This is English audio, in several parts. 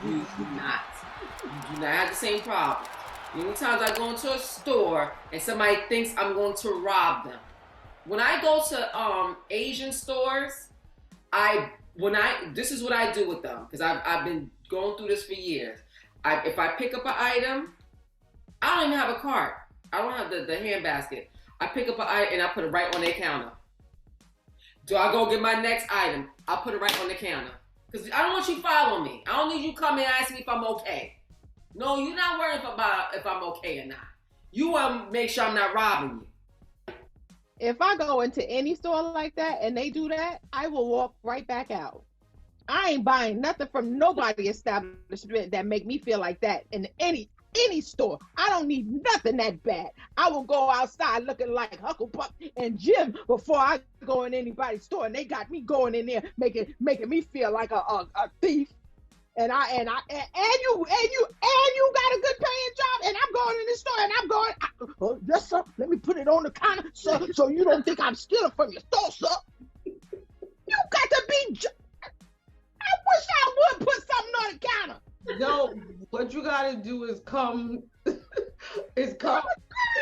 You do not. You do not have the same problem. Many times I go into a store and somebody thinks I'm going to rob them. When I go to Asian stores, this is what I do with them because I've been going through this for years. If I pick up an item, I don't even have a cart. I don't have the hand basket. I pick up an item and I put it right on their counter. Do I go get my next item? I'll put it right on the counter. Because I don't want you following me. I don't need you coming and asking me if I'm okay. No, you're not worried about if I'm okay or not. You want to make sure I'm not robbing you. If I go into any store like that and they do that, I will walk right back out. I ain't buying nothing from nobody establishment that make me feel like that in any store. I don't need nothing that bad. I will go outside looking like Hucklepuck and Jim before I go in anybody's store, and they got me going in there making me feel like a thief. And you got a good paying job, and I'm going in the store and I'm going, yes sir, let me put it on the counter, sir, so you don't think I'm stealing from your store, sir. You got to be. I wish I would put something on the counter. No, what you gotta do is come to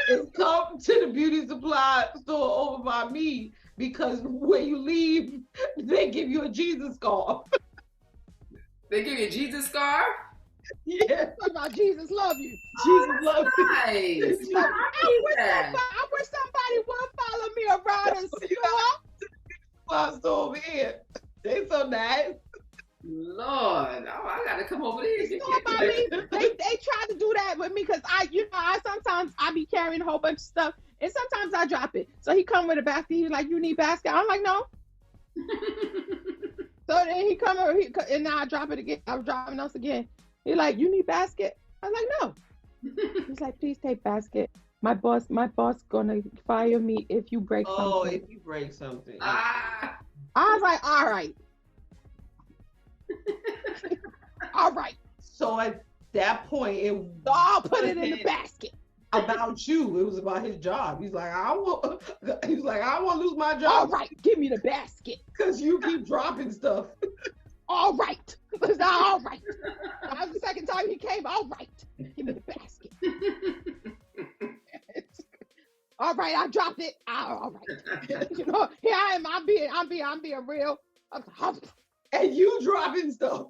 the beauty supply store over by me, because when you leave, they give you a Jesus card. They give you a Jesus scarf? Yeah. What about Jesus love you? Jesus love you. Nice. I wish somebody would follow me around and store over here. They so nice. Lord, I gotta come over there. They try to do that with me because I sometimes I be carrying a whole bunch of stuff and sometimes I drop it. So he come with a basket. He's like, "You need basket?" I'm like, "No." So then he come over, and now I drop it again. I'm dropping else again. He's like, "You need basket?" I'm like, "No." He's like, "Please take basket. My boss gonna fire me if you break something." Oh, if you break something. I was like, "All right." All right. So at that point, so I'll put it in the basket. About you, it was about his job. He's like, I want to lose my job. All right, give me the basket. Because you keep dropping stuff. All right. All right. That was the second time he came. All right, give me the basket. All right, I dropped it. All right. Here I am. I'm being real. And you dropping stuff.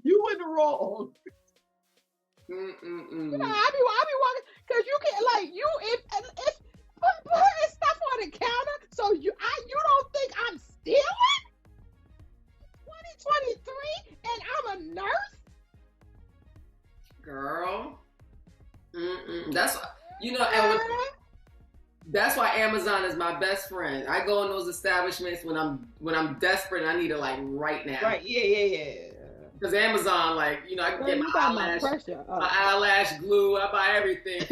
You went wrong. I be walking because you can if putting stuff on the counter. So you don't think I'm stealing? 2023 and I'm a nurse. Girl, that's that's why Amazon is my best friend. I go in those establishments when I'm desperate and I need it like right now. Right? Yeah. Because Amazon, I can get my eyelash glue. I buy everything.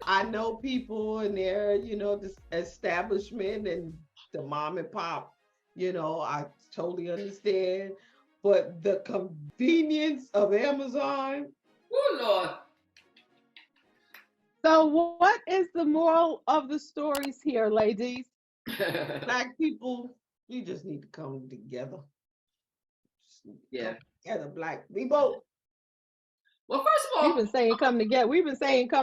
I know people in there, this establishment and the mom and pop, I totally understand. But the convenience of Amazon. Oh, Lord. So what is the moral of the stories here, ladies? Black people, we just need to come together. Yeah. Together, black people. Well, first of all, we've been saying come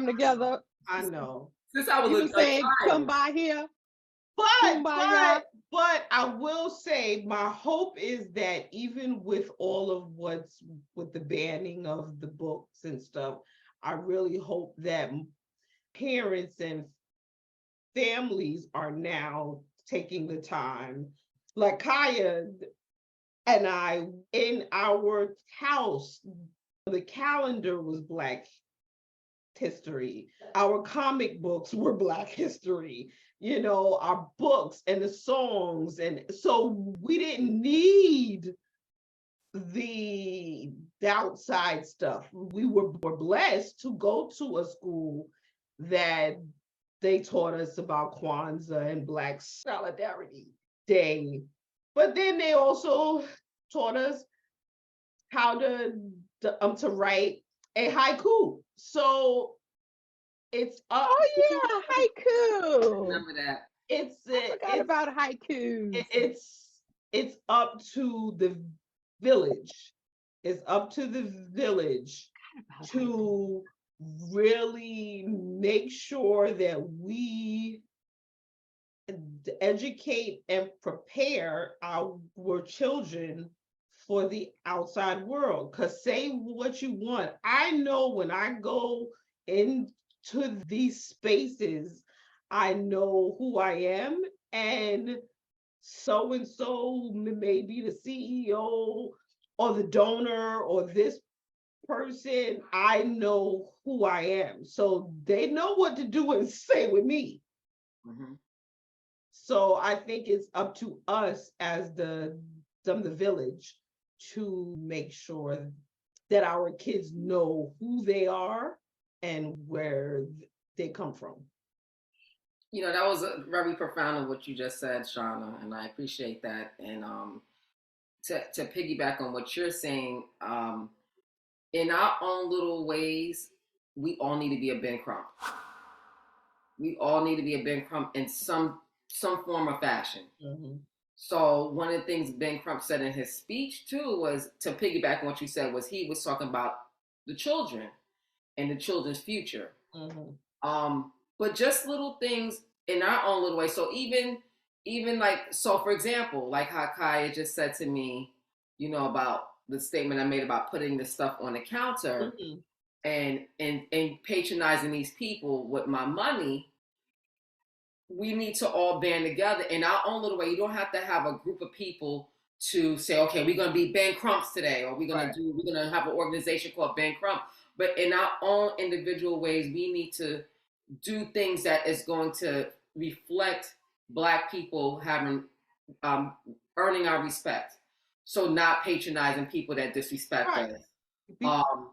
together. I know. Since I was been saying come by here. But I will say my hope is that even with all of with the banning of the books and stuff, I really hope that parents and families are now taking the time, like Kaya and I, in our house, the calendar was Black history. Our comic books were Black history, our books and the songs. And so we didn't need the outside stuff. We were blessed to go to a school that they taught us about Kwanzaa and Black Solidarity Day. But then they also taught us how to write a haiku. So it's haiku. Remember that. I forgot about haikus. it's up to the village. It's up to the village to really make sure that we educate and prepare our children for the outside world. Because say what you want, I know when I go into these spaces, I know who I am, and so may be the CEO or the donor or this person. I know who I am, so they know what to do and say with me. Mm-hmm. So I think it's up to us as the village to make sure that our kids know who they are and where they come from. You know, that was very profound of what you just said, Shauna, and I appreciate that. And to piggyback on what you're saying, in our own little ways, we all need to be a Ben Crump. We all need to be a Ben Crump in some form or fashion. Mm-hmm. So one of the things Ben Crump said in his speech too was, to piggyback on what you said, was he was talking about the children and the children's future. Mm-hmm. But just little things in our own little way. So even like, so for example, like how Kaya just said to me, you know, about the statement I made about putting the stuff on the counter, Mm-hmm. and patronizing these people with my money. We need to all band together in our own little way. You don't have to have a group of people to say, okay, we're going to be Ben Crumps today, or we're going to have an organization called Ben Crump. But in our own individual ways, we need to do things that is going to reflect Black people having earning our respect. So not patronizing people that disrespect us.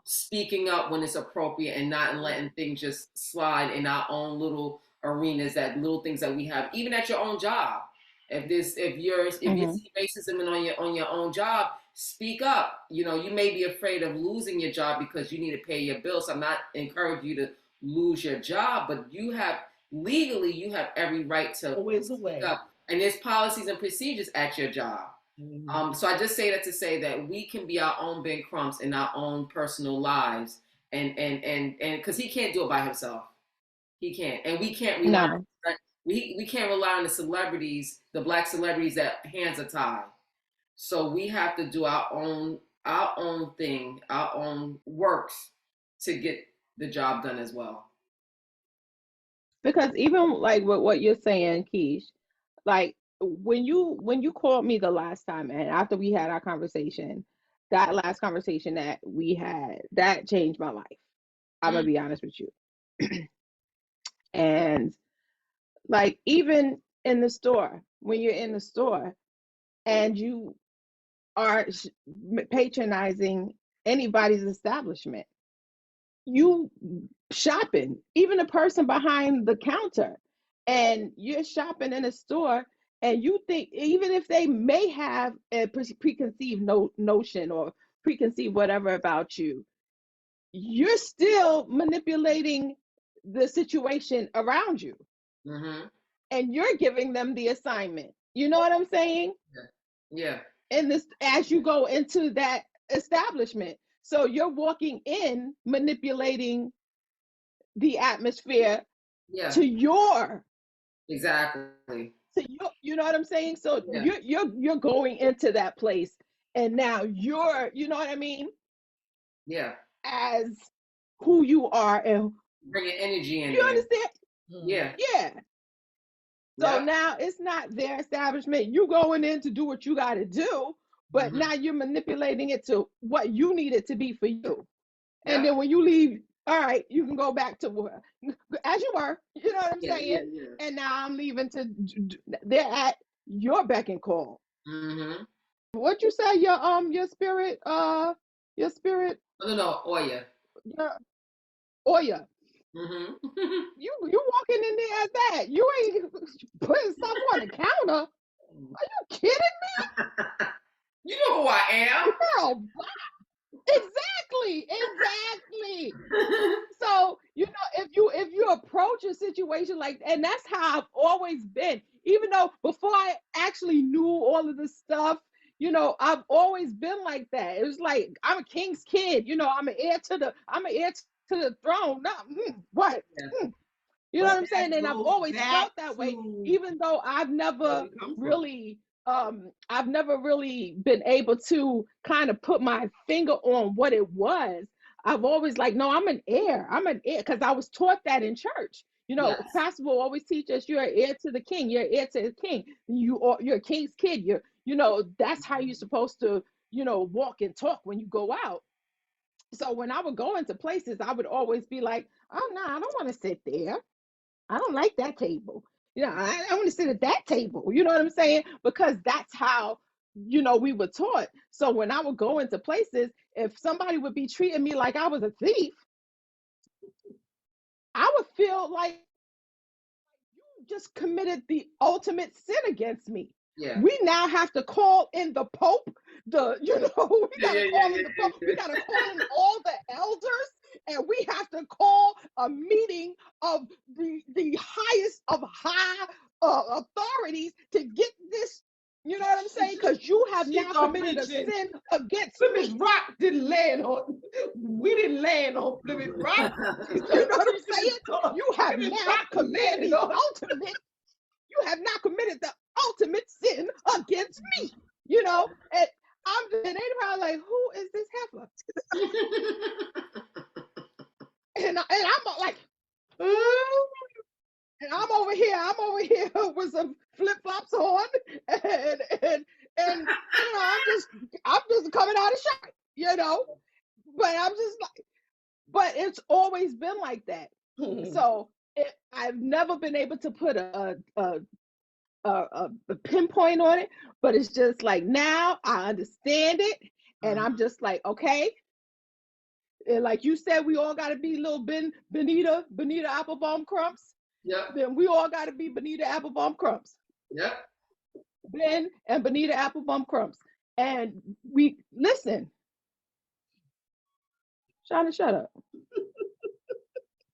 Speaking up when it's appropriate and not letting things just slide in our own little arenas, that little things that we have, even at your own job. If you see racism on your own job, speak up. You know, you may be afraid of losing your job because you need to pay your bills. I'm not encouraging you to lose your job, but you have every right to speak up. And there's policies and procedures at your job. Mm-hmm. So I just say that to say that we can be our own Ben Crumps in our own personal lives, and because he can't do it by himself. He can't, and we can't rely. No. We can't rely on the celebrities, the Black celebrities that hands are tied. So we have to do our own thing, our own works to get the job done as well. Because even like with what you're saying, Keish, like when you called me the last time, and after we had our conversation, that last conversation that we had, that changed my life. I'm gonna be honest with you. And like even in the store, when you're in the store and you are patronizing anybody's establishment, you shopping, even the person behind the counter, and you're shopping in a store, and you think, even if they may have a preconceived notion or preconceived whatever about you, you're still manipulating the situation around you. Mm-hmm. And you're giving them the assignment. You know what I'm saying? Yeah. And this, as you go into that establishment, so you're walking in, manipulating the atmosphere to your exactly. So you know what I'm saying? So you're going into that place, and now you're, you know what I mean? Yeah. As who you are and bringing energy in. You understand? Yeah. Yeah. So now it's not their establishment. You going in to do what you got to do, but now you're manipulating it to what you need it to be for you. And then when you leave, all right, you can go back to as you were. You know what I'm saying? Yeah. And now I'm leaving to. They're at your beck and call. Mm-hmm. What you say? Your spirit. Your spirit. No, Oya. Oya. Mm-hmm. you walking in there as that. You ain't putting stuff on the counter. Are you kidding me? You know who I am. Girl, Exactly. So, you know, if you approach a situation like, and that's how I've always been, even though before I actually knew all of this stuff, I've always been like that. It was like I'm a king's kid. I'm an heir to the throne. No, what? Yeah. You know But what I'm saying? that And I've goes always back felt that way, to even though where we come from. I've never really been able to kind of put my finger on what it was. I've always like, no, I'm an heir. I'm an heir because I was taught that in church. Yes. Pastor will always teach us you're an heir to the king. You're an heir to the king. You're a king's kid. That's how you're supposed to, walk and talk when you go out. So when I would go into places, I would always be like, oh no, I don't want to sit there. I don't like that table. I want to sit at that table. You know what I'm saying? Because that's how, we were taught. So when I would go into places, if somebody would be treating me like I was a thief, I would feel like you just committed the ultimate sin against me. Yeah. We now have to call in the Pope. We gotta call in the Pope. We gotta call in all the elders, and we have to call a meeting of the highest of high authorities to get this. You know what I'm saying? Because you have now committed a sin against Plymouth me. Rock didn't land on. We didn't land on Plymouth Rock. You know what I'm saying? You have now committed the ultimate. You have now committed the ultimate sin against me. And anybody like, who is this heifer? and I'm like, and I'm over here with some flip flops on, and I'm just coming out of shock, But I'm just like, but it's always been like that. So I've never been able to put a pinpoint on it, but it's just like now I understand it, and I'm just like, okay. And like you said, we all got to be little Benita Applebaum Crumps. Yep. Then we all got to be Benita Applebaum Crumps. Yep. Ben and Benita Applebaum Crumps. And we listen. Shauna, shut up.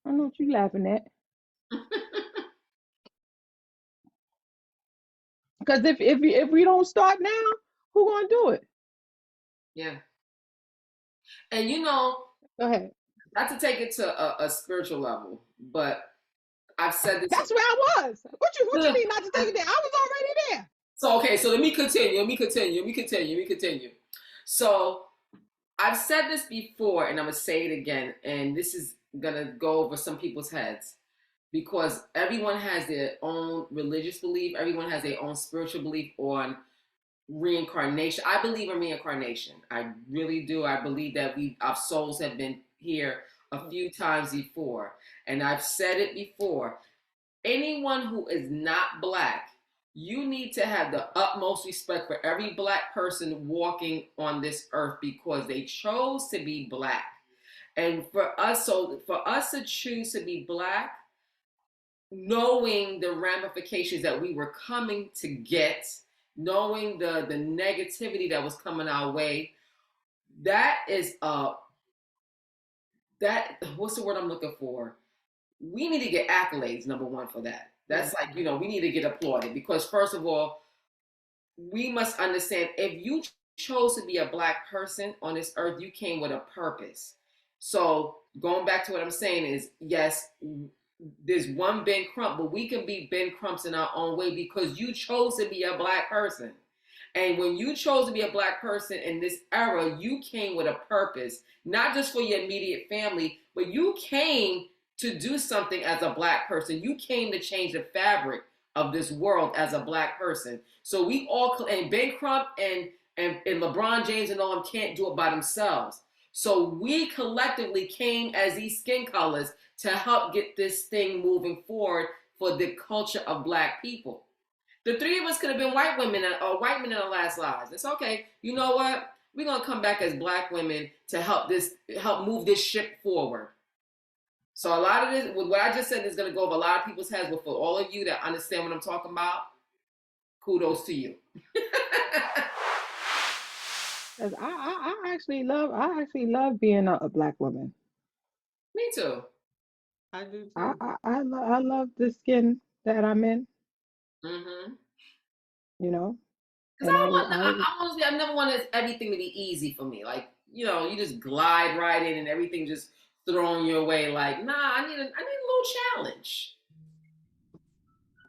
I don't know what you laughing at. Because if we don't start now, who gonna do it? Yeah. And go ahead. Not to take it to a spiritual level, but I've said this. That's where I was. What you mean not to take it there? I was already there. So okay, so let me continue. So I've said this before, and I'm gonna say it again, and this is gonna go over some people's heads. Because everyone has their own religious belief, everyone has their own spiritual belief on reincarnation. I believe in reincarnation. I really do. I believe that our souls have been here a few times before. And I've said it before. Anyone who is not Black, you need to have the utmost respect for every Black person walking on this earth because they chose to be Black. And for us to choose to be Black, knowing the ramifications that we were coming to get, knowing the negativity that was coming our way, that is what's the word I'm looking for? We need to get accolades, number one, for that. That's like, we need to get applauded because first of all, we must understand if you chose to be a Black person on this earth, you came with a purpose. So going back to what I'm saying is, yes, there's one Ben Crump, but we can be Ben Crumps in our own way because you chose to be a Black person. And when you chose to be a Black person in this era, you came with a purpose, not just for your immediate family, but you came to do something as a Black person. You came to change the fabric of this world as a Black person. So we all, and Ben Crump and LeBron James and all them can't do it by themselves. So we collectively came as these skin colors to help get this thing moving forward for the culture of Black people. The three of us could have been white women or white men in our last lives. It's okay. You know what? We're gonna come back as Black women to help move this ship forward. So a lot of this, what I just said, is gonna go over a lot of people's heads. But for all of you that understand what I'm talking about, kudos to you. I actually love being a Black woman. Me too. I do too. I love the skin that I'm in. Mm-hmm. You know? Because I never wanted everything to be easy for me. Like, you know, you just glide right in and everything just thrown your way. Like, nah, I need a little challenge.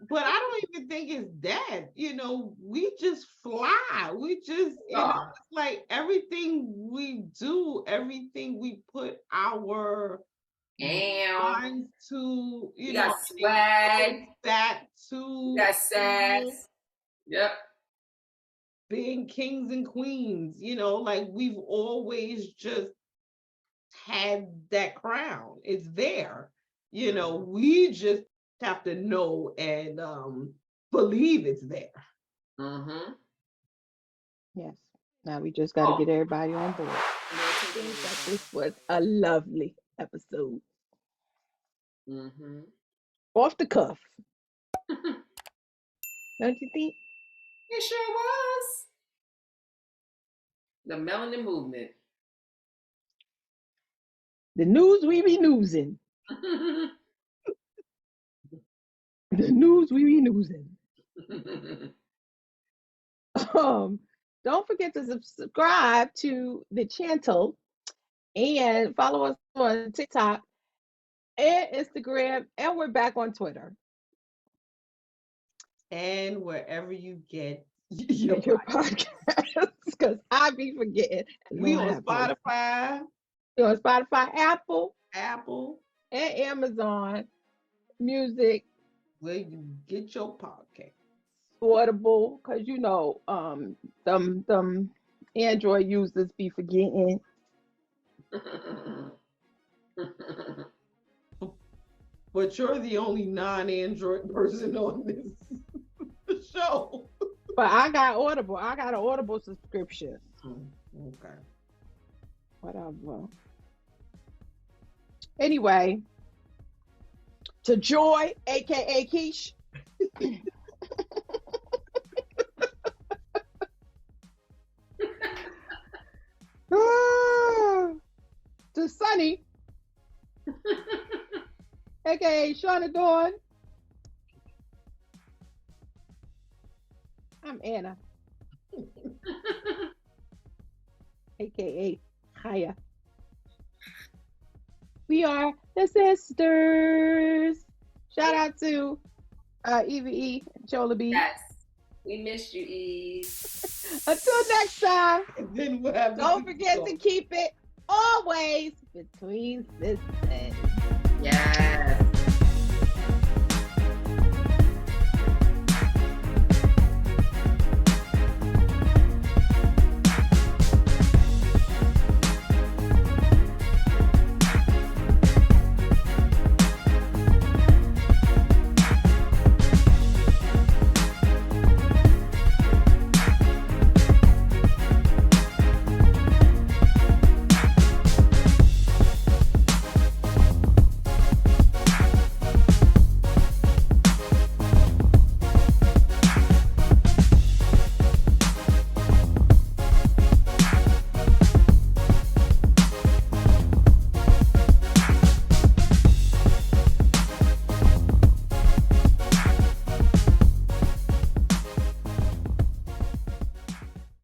But I don't even think it's that. You know, we just fly. We just, you know, it's like everything we do, everything we put our minds to, you know, got swag. That too. Got sass. Yep. Being kings and queens, you know, like we've always just had that crown. It's there. You know, we just have to know and believe it's there. Mm-hmm. Yes. Now we just got to get everybody on board. I think that this was a lovely episode. Mm-hmm. Off the cuff. Don't you think? It sure was. The Melanin Movement. The news we be newsing. The news we be newsing. Don't forget to subscribe to the channel and follow us on TikTok and Instagram, and we're back on Twitter. And wherever you get your podcast, because I be forgetting. We on Spotify. We on Spotify, Apple, and Amazon Music. Where you get your podcast. Audible, because you know, them Android users be forgetting. But you're the only non-Android person on this show. But I got Audible. I got an Audible subscription. Okay. Whatever. Anyway, to Joy, aka Keish. To Sunny, aka Shauna Dawn. I'm Anna, aka Haya. We are the sisters. Shout out to Eve Jola B. Yes, we missed you, Eve. Until next time, then we'll don't forget to keep it always between sisters. Yeah.